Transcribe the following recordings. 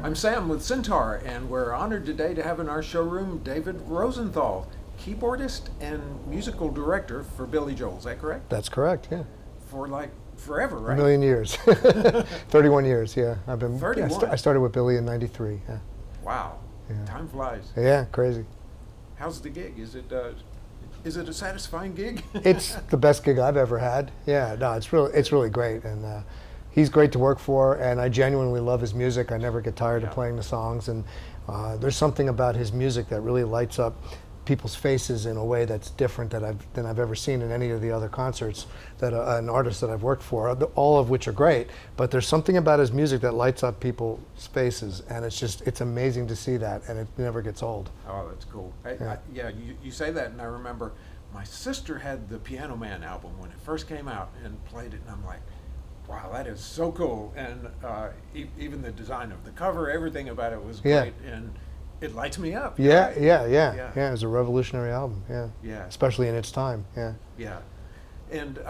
I'm Sam with Syntaur, and we're honored today to have in our showroom David Rosenthal, keyboardist and musical director for Billy Joel. Is that correct? That's correct, yeah. For like forever, right? A million years. 31 years, yeah. I've been. 31? I started with Billy in '93, yeah. Wow, Yeah. time flies. Yeah, crazy. How's the gig? Is it a satisfying gig? It's the best gig I've ever had. Yeah, no, it's really great, and he's great to work for, and I genuinely love his music. I never get tired of playing the songs, and there's something about his music that really lights up people's faces in a way that's different than I've ever seen in any of the other concerts that an artist that I've worked for, all of which are great, but there's something about his music that lights up people's faces, and it's amazing to see that, and it never gets old. Oh, that's cool. Yeah. You say that, and I remember my sister had the Piano Man album when it first came out and played it, and I'm like, wow, that is so cool. And even the design of the cover, everything about it was great, and it lights me up. Yeah, right? yeah. It was a revolutionary album, Yeah. especially in its time, yeah. Yeah. And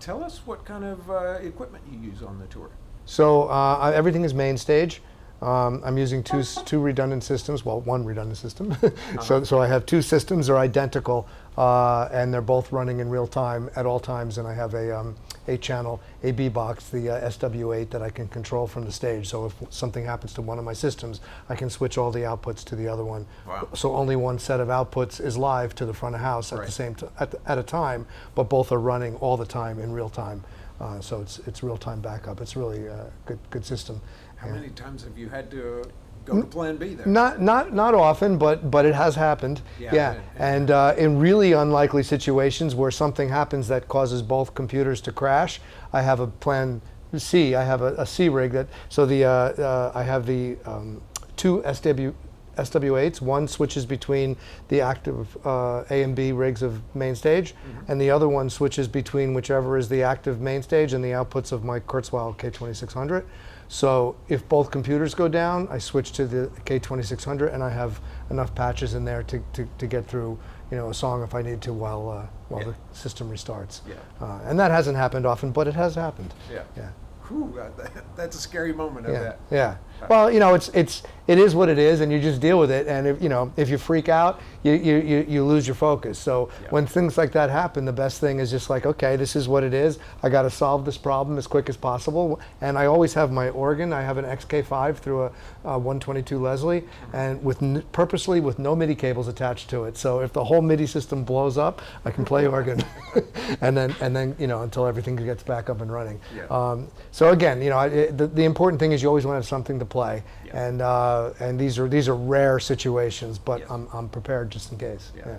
tell us what kind of equipment you use on the tour. So everything is main stage. I'm using two redundant systems, well, one redundant system. So I have two systems, they're identical, and they're both running in real time at all times, and I have a 8-channel AB box, the SW8, that I can control from the stage. So if something happens to one of my systems, I can switch all the outputs to the other one. Wow. So only one set of outputs is live to the front of house at the same at a time, but both are running all the time in real time. So it's real-time backup. It's really a good system. How many times have you had to go to Plan B there? Not often, but it has happened. Yeah. And in really unlikely situations where something happens that causes both computers to crash, I have a Plan C. I have a C rig that. So I have the two SW8s. One switches between the active A and B rigs of main stage, and the other one switches between whichever is the active main stage and the outputs of my Kurzweil K2600. So if both computers go down, I switch to the K2600, and I have enough patches in there to get through, a song if I need to while the system restarts. Yeah. And that hasn't happened often, but it has happened. Yeah. Yeah. Whew, that's a scary moment of that. Yeah. Well, it is what it is, and you just deal with it. And if you freak out, you lose your focus. So when things like that happen, the best thing is just like, okay, this is what it is. I got to solve this problem as quick as possible. And I always have my organ. I have an XK5 through a 122 Leslie, and purposely with no MIDI cables attached to it. So if the whole MIDI system blows up, I can play organ, and then until everything gets back up and running. Yeah. So again, the important thing is you always want to have something to play, and these are rare situations, but I'm prepared just in case. Yeah.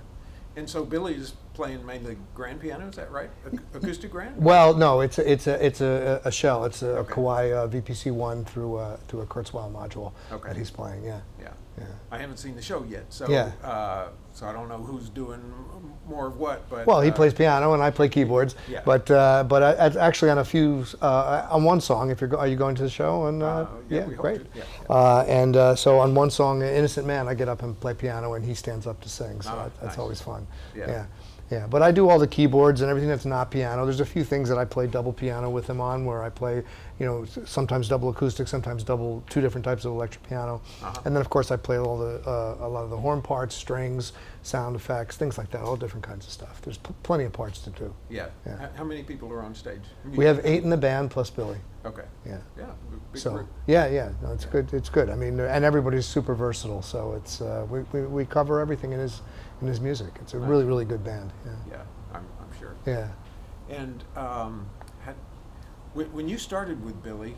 And so Billy's playing mainly grand piano, is that right? Acoustic grand? Well, no, it's a shell. It's a Kawai VPC1 through a Kurzweil module that he's playing. Yeah. I haven't seen the show yet, so so I don't know who's doing more of what. But well, he plays piano and I play keyboards. Yeah. But actually on a few on one song, are you going to the show? And we hope great. to. Yeah. So on one song, Innocent Man, I get up and play piano, and he stands up to sing. So that's nice. always fun. Yeah. Yeah, but I do all the keyboards and everything that's not piano. There's a few things that I play double piano with him on, where I play, sometimes double acoustic, sometimes two different types of electric piano, and then of course I play a lot of the horn parts, strings, sound effects, things like that, all different kinds of stuff. There's plenty of parts to do. Yeah. How many people are on stage? We have 8 in the band plus Billy. Okay. Yeah. Yeah. Big So group. no, it's good. It's good. I mean, and everybody's super versatile. So it's we cover everything in his music. It's a really, really good band. Yeah, I'm sure. Yeah. And when you started with Billy,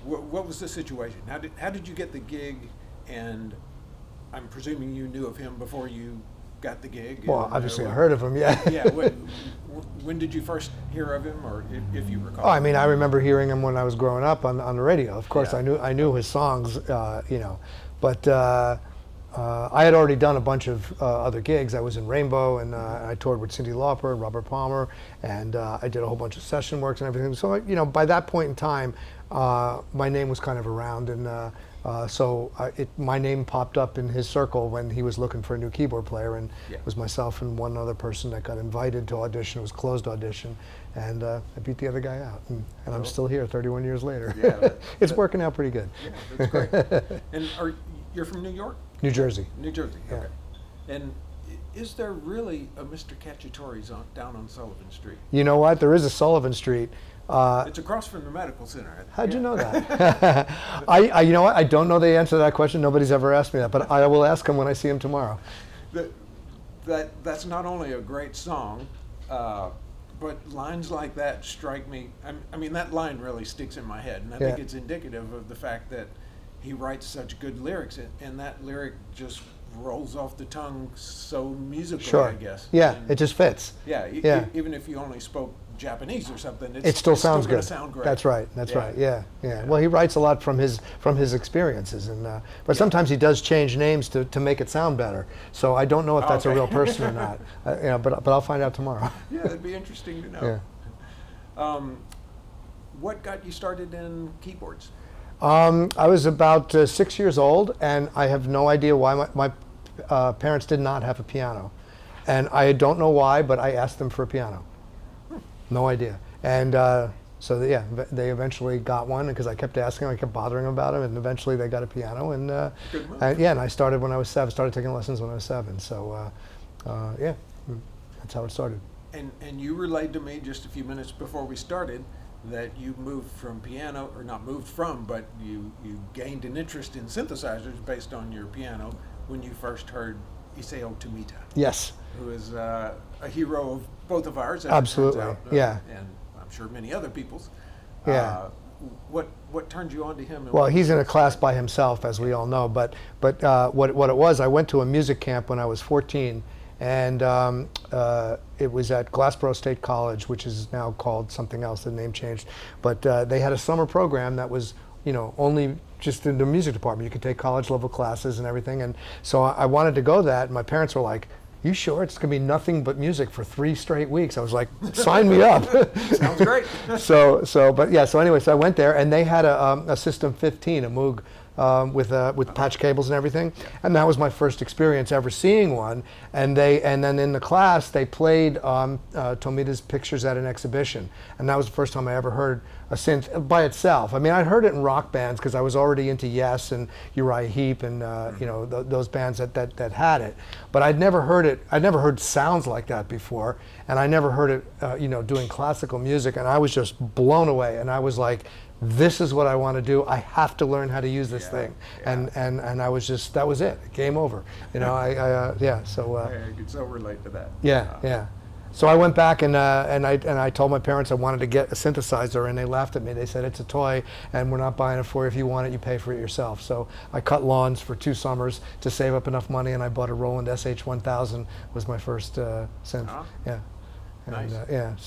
what was the situation? How did you get the gig? And I'm presuming you knew of him before you got the gig. Well, obviously I heard of him. Yeah. Yeah. When did you first hear of him, or if you recall? Oh, I mean, I remember hearing him when I was growing up on the radio. Of course, I knew his songs. But I had already done a bunch of other gigs. I was in Rainbow, and I toured with Cyndi Lauper and Robert Palmer, and I did a whole bunch of session works and everything. So, you know, by that point in time, my name was kind of around, and my name popped up in his circle when he was looking for a new keyboard player, and it was myself and one other person that got invited to audition. It was closed audition, and I beat the other guy out, and I'm still here 31 years later. Yeah, it's working out pretty good. Yeah, that's great. And you're from New York? New Jersey. New Jersey, Yeah. okay. And is there really a Mr. Cacciatore's down on Sullivan Street? You know what? There is a Sullivan Street. It's across from the medical center. How'd you know that? You know what? I don't know the answer to that question. Nobody's ever asked me that, but I will ask him when I see him tomorrow. That's not only a great song, but lines like that strike me. I mean, that line really sticks in my head, and I think it's indicative of the fact that he writes such good lyrics, and that lyric just rolls off the tongue so musically, I guess. Yeah, and it just fits. Yeah, even if you only spoke Japanese or something, it still sounds good. Sound great. That's right. That's right. Yeah, yeah. Well, he writes a lot from his experiences, and but sometimes he does change names to make it sound better. So I don't know if that's a real person or not. You know, but I'll find out tomorrow. Yeah, that'd be interesting to know. Yeah. What got you started in keyboards? I was about 6 years old, and I have no idea why my parents did not have a piano. And I don't know why, but I asked them for a piano. No idea. And they eventually got one, because I kept asking them, I kept bothering them about it, and eventually they got a piano. And and I started when I was 7, started taking lessons when I was 7. So that's how it started. And you relayed to me just a few minutes before we started that you moved from piano, or not moved from, but you gained an interest in synthesizers based on your piano when you first heard Isao Tomita. Yes. Who is a hero of both of ours, as absolutely. It turns out, yeah. And I'm sure many other people's. Yeah. What turned you on to him? Well, he's in a class by himself, as we all know. But what it was, I went to a music camp when I was 14. And it was at Glassboro State College, which is now called something else. The name changed, but they had a summer program that was, you know, only just in the music department. You could take college level classes and everything. And so I wanted to go to that. And my parents were like, "You sure it's going to be nothing but music for 3 straight weeks?" I was like, "Sign me up." Sounds great. So anyway, so I went there, and they had a System 15, a Moog. With patch cables and everything, and that was my first experience ever seeing one. And then in the class they played Tomita's pictures at an exhibition, and that was the first time I ever heard a synth by itself. I mean, I'd heard it in rock bands because I was already into Yes and Uriah Heep and you know those bands that had it, but I'd never heard it. I'd never heard sounds like that before, and I never heard it you know, doing classical music, and I was just blown away. And I was like, this is what I want to do. I have to learn how to use this thing. And I was just, that was it. Game over. You know, so. I could so relate to that. Yeah. So I went back and I told my parents I wanted to get a synthesizer, and they laughed at me. They said, "It's a toy, and we're not buying it for you. If you want it, you pay for it yourself." So I cut lawns for 2 summers to save up enough money, and I bought a Roland SH-1000. Was my first synth. Yeah. Nice. And,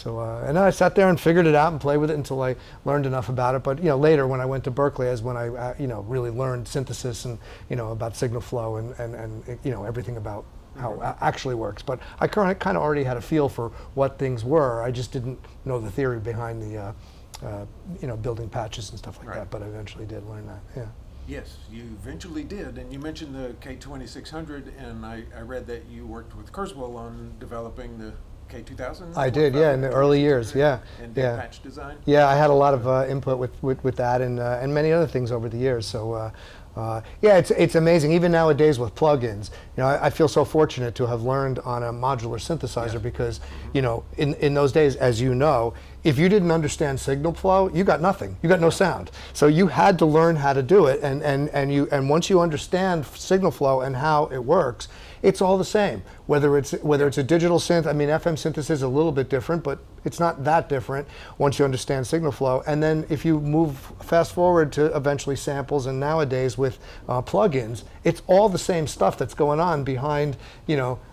and I sat there and figured it out and played with it until I learned enough about it. But you know, later when I went to Berkeley is when I you know, really learned synthesis and, you know, about signal flow and you know, everything about how it actually works. But I kind of already had a feel for what things were. I just didn't know the theory behind the you know, building patches and stuff like that. But I eventually did learn that. Yeah. Yes, you eventually did, and you mentioned the K2600, and I read that you worked with Kurzweil on developing the K2000? I did, yeah, in the early years, yeah. And patch design? Yeah, I had a lot of input with that and many other things over the years. So yeah, it's amazing. Even nowadays with plugins, you know, I feel so fortunate to have learned on a modular synthesizer because, you know, in those days, as you know, if you didn't understand signal flow, you got nothing. You got no sound. So you had to learn how to do it, and once you understand signal flow and how it works, it's all the same. Whether it's a digital synth, I mean, FM synthesis is a little bit different, but it's not that different once you understand signal flow. And then if you move fast forward to eventually samples, and nowadays with plugins, it's all the same stuff that's going on behind,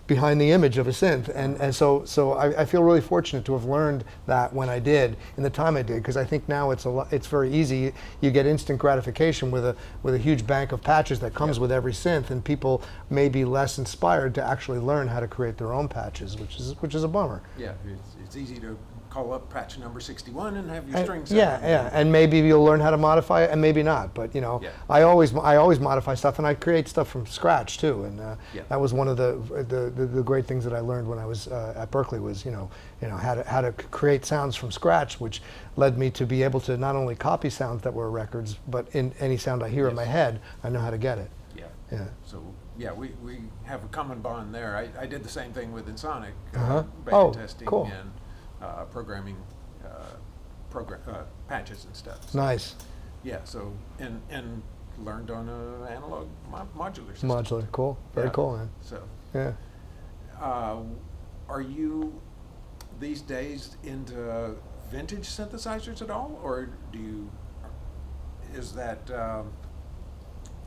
behind the image of a synth. And so I feel really fortunate to have learned that when I did, in the time I did, because I think now it's very easy. You get instant gratification with a huge bank of patches that comes with every synth, and people may be less inspired to actually learn how to create their own patches, which is a bummer. Yeah, it's easy to call up patch number 61 and have your strings. Yeah, and maybe you'll learn how to modify it, and maybe not. But I always modify stuff, and I create stuff from scratch too. And that was one of the great things that I learned when I was at Berkeley was how to create sounds from scratch, which led me to be able to not only copy sounds that were records, but in any sound I hear in my head, I know how to get it. Yeah. So we have a common bond there. I did the same thing with Insonic, Oh, testing cool. and programming patches and stuff. Nice. Yeah. So and learned on an analog modular system. Modular, cool. Very cool, man. So yeah. Are you these days into vintage synthesizers at all, or is that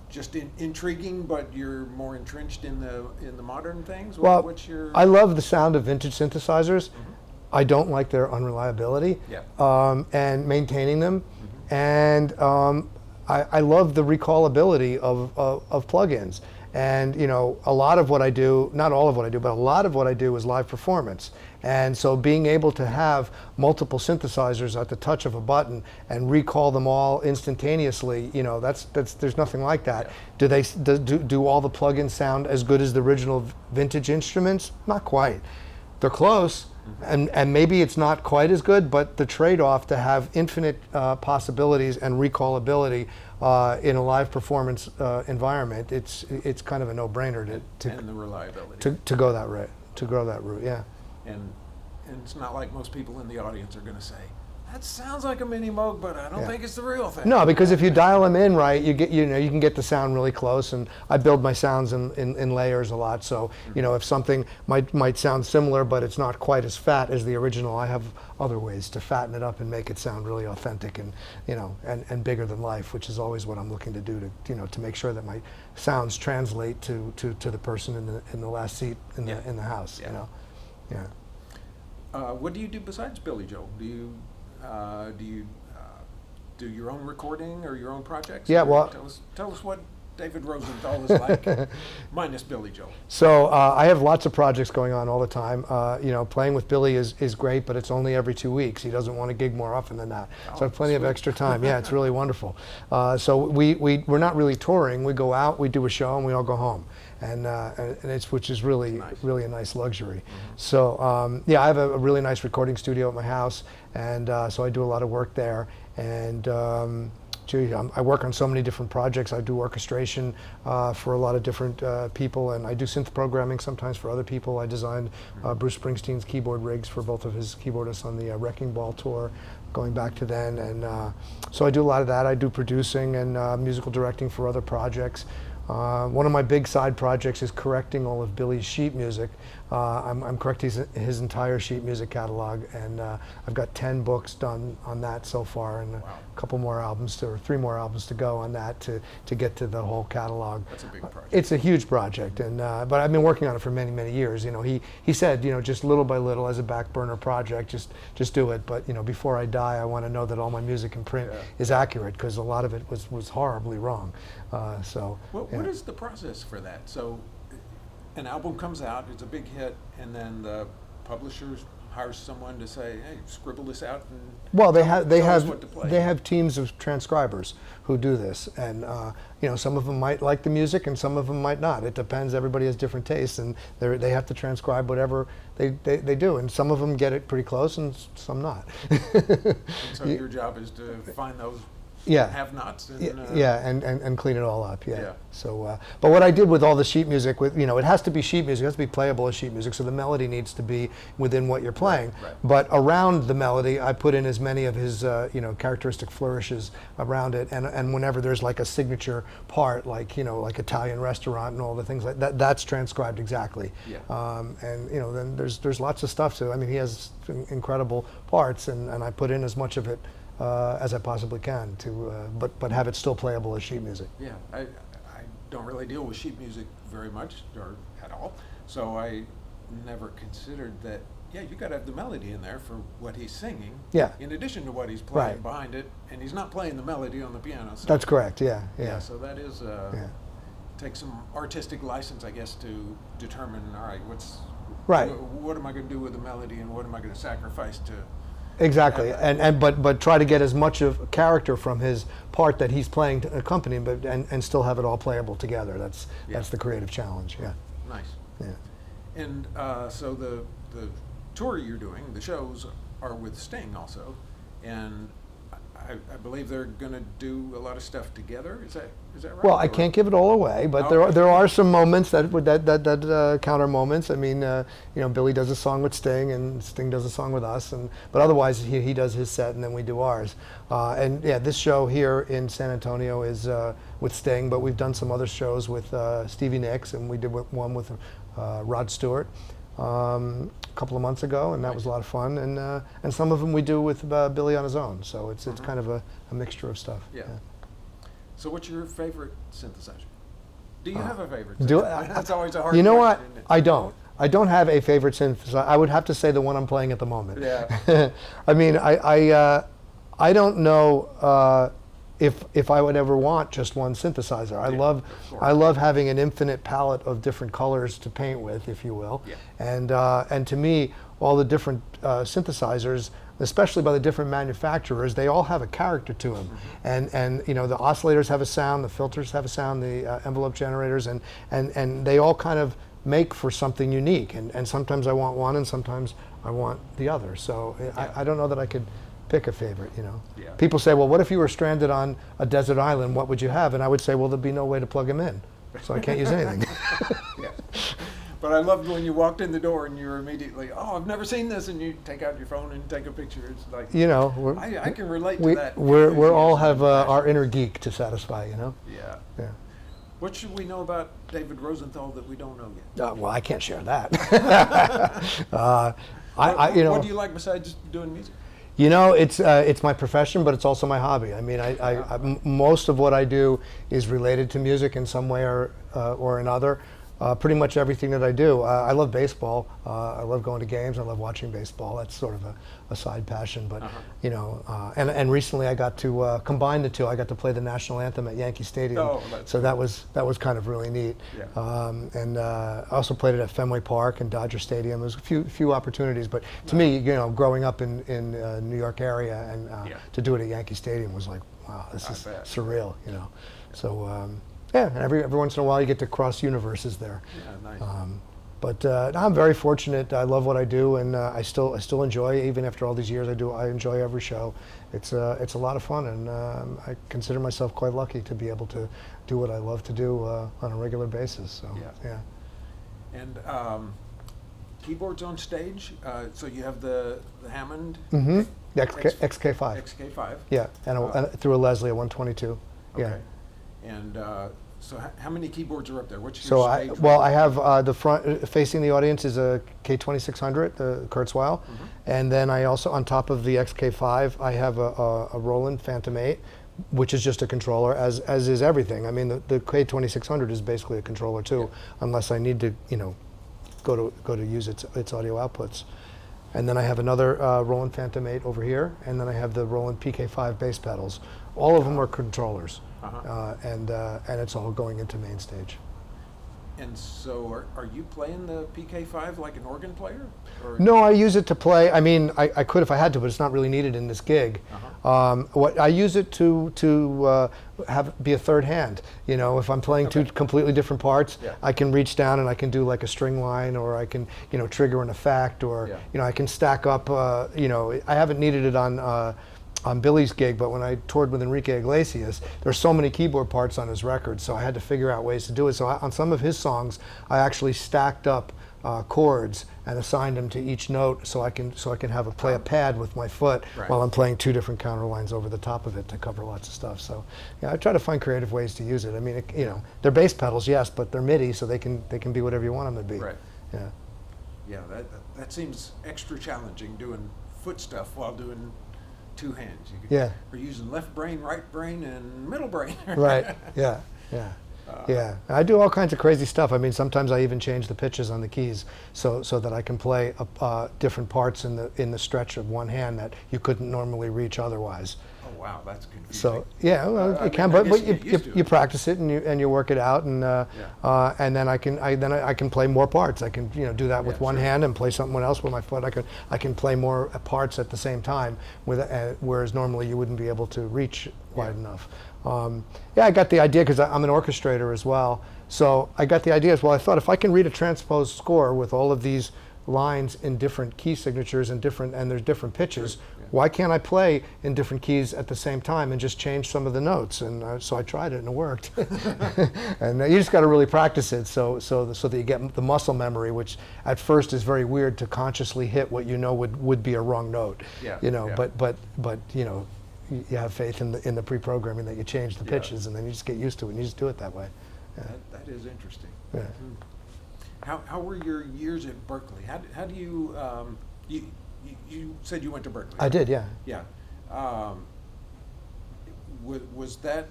just intriguing, but you're more entrenched in the modern things? Well, what's your... I love the sound of vintage synthesizers. I don't like their unreliability and maintaining them, and I love the recallability of plugins. And a lot of what I do, not all of what I do, but a lot of what I do is live performance. And so being able to have multiple synthesizers at the touch of a button and recall them all instantaneously, there's nothing like that. Yeah. Do all the plugins sound as good as the original vintage instruments? Not quite. They're close. And maybe it's not quite as good, but the trade-off to have infinite possibilities and recallability in a live performance environment, it's kind of a no-brainer and the reliability to go that route. To grow that route, yeah. And it's not like most people in the audience are going to say, that sounds like a mini Moog, but I don't think it's the real thing. No, because if you dial them in right, you can get the sound really close. And I build my sounds in layers a lot. So if something might sound similar, but it's not quite as fat as the original, I have other ways to fatten it up and make it sound really authentic and and bigger than life, which is always what I'm looking to do to make sure that my sounds translate to the person in the last seat in the house. What do you do besides Billy Joel? Do you do your own recording or your own projects? Yeah, well, tell us what David Rosenthal is like, minus Billy Joel. So I have lots of projects going on all the time. Playing with Billy is great, but it's only every 2 weeks. He doesn't want to gig more often than that. So I have plenty of extra time. Yeah, it's really wonderful. So we're not really touring. We go out, we do a show, and we all go home. And which is really a nice luxury. So I have a really nice recording studio at my house, and so I do a lot of work there. And I work on so many different projects. I do orchestration for a lot of different people, and I do synth programming sometimes for other people. I designed Bruce Springsteen's keyboard rigs for both of his keyboardists on the Wrecking Ball tour, going back to then. And so I do a lot of that. I do producing and musical directing for other projects. One of my big side projects is correcting all of Billy's sheet music. I'm correcting his entire sheet music catalog, and I've got 10 books done on that so far, and a couple more albums, or 3 more albums to go on that to get to the whole catalog. That's a big project. It's a huge project, and but I've been working on it for many, many years. He said, just little by little as a back burner project, just do it. But before I die, I want to know that all my music in print is accurate, because a lot of it was horribly wrong. What is the process for that? So an album comes out, it's a big hit, and then the publisher hires someone to say, hey, scribble this out, and they have teams of transcribers who do this, and some of them might like the music and some of them might not. It depends. Everybody has different tastes, and they have to transcribe whatever they do, and some of them get it pretty close and some not. And so your job is to find those Yeah. have-nots. And, yeah, and clean it all up. Yeah. Yeah. So, but what I did with all the sheet music, with it has to be sheet music. It has to be playable as sheet music. So the melody needs to be within what you're playing. Right. But around the melody, I put in as many of his characteristic flourishes around it. And whenever there's like a signature part, like like Italian restaurant and all the things like that, that's transcribed exactly. Yeah. And then there's lots of stuff to. I mean, he has incredible parts, and I put in as much of it as I possibly can to, but have it still playable as sheet music. Yeah, I don't really deal with sheet music very much or at all, so I never considered that. Yeah, you got to have the melody in there for what he's singing. Yeah. In addition to what he's playing Right. behind it, and he's not playing the melody on the piano. So That's correct. Yeah. Yeah. so that is take some artistic license, I guess, to determine. All right, Right. What am I going to do with the melody, and what am I going to sacrifice to? Exactly, but try to get as much of character from his part that he's playing to accompany, but and still have it all playable together. That's the creative challenge. Yeah. Nice. Yeah. And so the tour you're doing, the shows are with Sting also, and I believe they're going to do a lot of stuff together. Is that right? Well, I can't give it all away, but there are some moments that counter moments. I mean, Billy does a song with Sting, and Sting does a song with us, but otherwise he does his set, and then we do ours. And yeah, this show here in San Antonio is with Sting, but we've done some other shows with Stevie Nicks, and we did one with Rod Stewart a couple of months ago, and that was a lot of fun. And some of them we do with Billy on his own. So it's kind of a mixture of stuff. Yeah. So what's your favorite synthesizer? Do you have a favorite? That's always a hard. You know what? question, isn't it? I don't. I don't have a favorite synthesizer. I would have to say the one I'm playing at the moment. Yeah. I mean, I don't know if I would ever want just one synthesizer. I love having an infinite palette of different colors to paint with, if you will. Yeah. And to me, all the different synthesizers, especially by the different manufacturers, they all have a character to them. And the oscillators have a sound, the filters have a sound, the envelope generators, and they all kind of make for something unique. And sometimes I want one, and sometimes I want the other. So I don't know that I could pick a favorite. Yeah. People say, well, what if you were stranded on a desert island? What would you have? And I would say, well, there'd be no way to plug them in, so I can't use anything. Yeah. But I loved when you walked in the door and you were immediately, oh, I've never seen this, and you take out your phone and take a picture. It's like, I can relate to that. We all have our inner geek to satisfy. Yeah. Yeah. What should we know about David Rosenthal that we don't know yet? Well, I can't share that. What do you like besides doing music? It's my profession, but it's also my hobby. I mean, most of what I do is related to music in some way or another. Pretty much everything that I do. I love baseball. I love going to games. I love watching baseball. That's sort of a side passion. But and recently I got to combine the two. I got to play the national anthem at Yankee Stadium. Oh, so that was kind of really neat. Yeah. And I also played it at Fenway Park and Dodger Stadium. There's a few opportunities. But to me, growing up in New York area and to do it at Yankee Stadium was like, wow, this is surreal. So. Yeah, and every once in a while you get to cross universes there. Yeah, nice. But I'm very fortunate. I love what I do, and I still enjoy, even after all these years. I enjoy every show. It's a lot of fun, and I consider myself quite lucky to be able to do what I love to do on a regular basis. So yeah. And keyboards on stage. So you have the Hammond. Mm-hmm. The XK5. XK5. Yeah, and through a Leslie, a 122. Okay. Yeah. And so how many keyboards are up there? What's your So stage I have the front facing the audience is a K2600, the Kurzweil, and then I also, on top of the XK5, I have a Roland Phantom 8, which is just a controller, as is everything. I mean, the K2600 is basically a controller too, unless I need to go to use its audio outputs. And then I have another Roland Phantom 8 over here, and then I have the Roland PK5 bass pedals. All of them are controllers. And it's all going into main stage. And so are you playing the PK5 like an organ player? Or? No, I use it to play. I mean, I could if I had to, but it's not really needed in this gig. What I use it to be a third hand. If I'm playing two completely different parts, I can reach down and I can do like a string line, or I can trigger an effect, or I can stack up. I haven't needed it on on Billy's gig, but when I toured with Enrique Iglesias, there's so many keyboard parts on his record, so I had to figure out ways to do it. So on some of his songs, I actually stacked up chords and assigned them to each note, so I can play a pad with my foot while I'm playing 2 different counter lines over the top of it to cover lots of stuff. So yeah, I try to find creative ways to use it. I mean, they're bass pedals, yes, but they're MIDI, so they can be whatever you want them to be. Right. Yeah. Yeah, that seems extra challenging, doing foot stuff while doing 2 hands. We're using left brain, right brain, and middle brain. Right. Yeah. Yeah. Yeah, I do all kinds of crazy stuff. I mean, sometimes I even change the pitches on the keys so that I can play different parts in the stretch of one hand that you couldn't normally reach otherwise. Oh wow, that's confusing. So yeah, well, it can, but you practice it and you work it out, and then I can play more parts. I can do that with one hand and play something else with my foot. I can play more parts at the same time whereas normally you wouldn't be able to reach wide enough. I got the idea because I'm an orchestrator as well. So I got the idea as well. I thought if I can read a transposed score with all of these lines in different key signatures and there's different pitches, why can't I play in different keys at the same time and just change some of the notes? And so I tried it and it worked. And you just got to really practice it so that you get the muscle memory, which at first is very weird to consciously hit what would be a wrong note. But you have faith in the pre-programming that you change the pitches, and then you just get used to it and you just do it that way. Yeah. That is interesting. Yeah. How were your years at Berkeley? How do you you said you went to Berkeley? I did, yeah. Yeah. Was that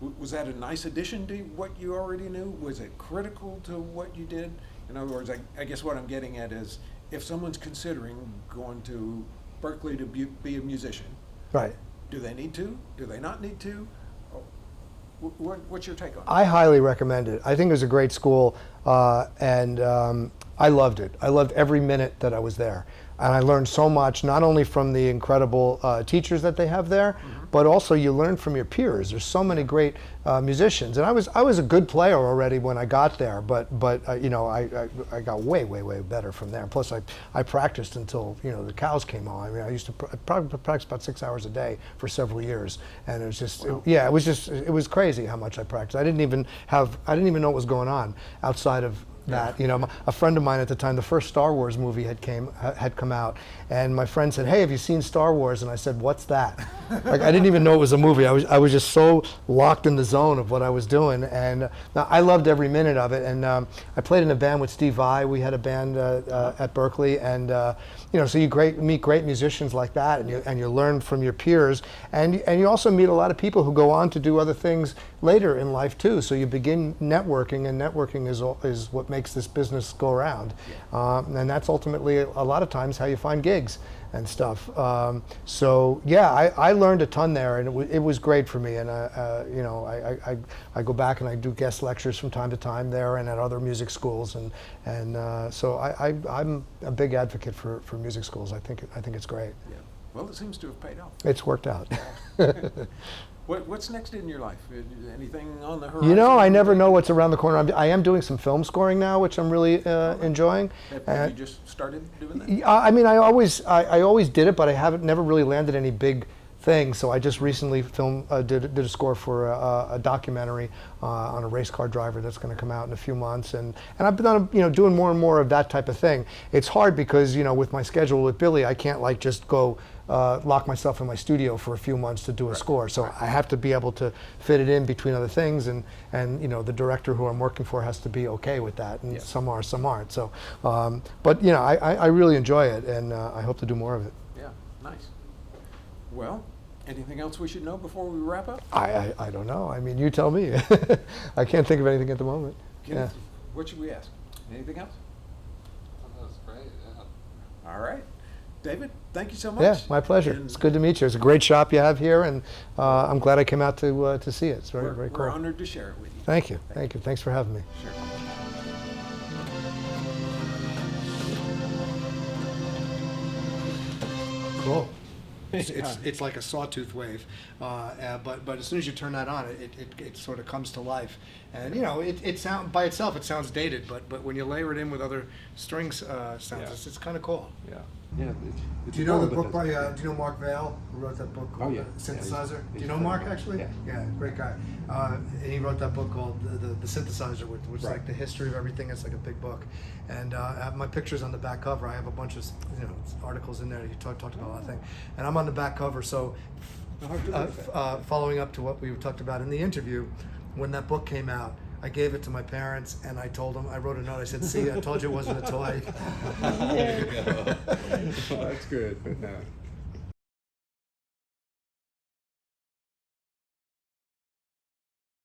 a nice addition to what you already knew? Was it critical to what you did? In other words, I guess what I'm getting at is, if someone's considering going to Berkeley to be a musician, right? Do they need to? Do they not need to? What's your take on it? I highly recommend it. I think it was a great school, and I loved it. I loved every minute that I was there. And I learned so much, not only from the incredible teachers that they have there, but also you learn from your peers. There's so many great musicians, and I was a good player already when I got there, but I got way better from there. Plus, I practiced until the cows came home. I mean, I used to probably practice about 6 hours a day for several years, and it was just it was crazy how much I practiced. I didn't even know what was going on outside of that. A friend of mine at the time, the first Star Wars movie had come out, and my friend said, "Hey, have you seen Star Wars?" And I said, "What's that?" Like, I didn't even know it was a movie. I was just so locked in the zone of what I was doing, and I loved every minute of it. And I played in a band with Steve Vai. We had a band at Berkeley, and so you meet great musicians like that, and you learn from your peers, and you also meet a lot of people who go on to do other things later in life too. So you begin networking, and networking is what makes this business go around, and that's ultimately a lot of times how you find gigs and stuff. So yeah, I learned a ton there, and it was great for me. And I go back and I do guest lectures from time to time there and at other music schools, and so I'm a big advocate for music schools. I think it's great. Yeah. Well, it seems to have paid off. It's worked out. What's next in your life? Anything on the horizon? I never know what's around the corner. I am doing some film scoring now, which I'm really enjoying. Have you just started doing that? I mean, I always did it, but I never really landed any big thing. So I just recently did a score for a documentary on a race car driver that's going to come out in a few months, and I've been doing more and more of that type of thing. It's hard because with my schedule with Billy, I can't just go lock myself in my studio for a few months to do a score. So I have to be able to fit it in between other things, and the director who I'm working for has to be okay with that, and some are, some aren't. So, but I really enjoy it, and I hope to do more of it. Yeah, nice. Well, anything else we should know before we wrap up? I don't know. I mean, you tell me. I can't think of anything at the moment. Yeah. What should we ask? Anything else? That was great. Yeah. All right. David, thank you so much. Yeah, my pleasure. It's good to meet you. It's a great shop you have here, and I'm glad I came out to see it. It's very cool. We're honored to share it with you. Thank you. Thank you. Thanks for having me. Sure. Cool. It's like a sawtooth wave, but as soon as you turn that on, it sort of comes to life. And it sound by itself, it sounds dated, but when you layer it in with other strings sounds, it's kind of cool. Yeah. Yeah. Do you know the book by, do you know Mark Vail, who wrote that book called yeah. Synthesizer? Yeah, Do you know Mark, actually? Yeah. Great guy. And he wrote that book called The Synthesizer, which is Right. like the history of everything. It's like a big book. And I have my pictures on the back cover. I have a bunch of articles in there. You talked about a lot of things. And I'm on the back cover, so following up to what we talked about in the interview, when that book came out, I gave it to my parents, and I told them, I wrote a note, I said, see, I told you it wasn't a toy. There you go. Well, that's good. But no.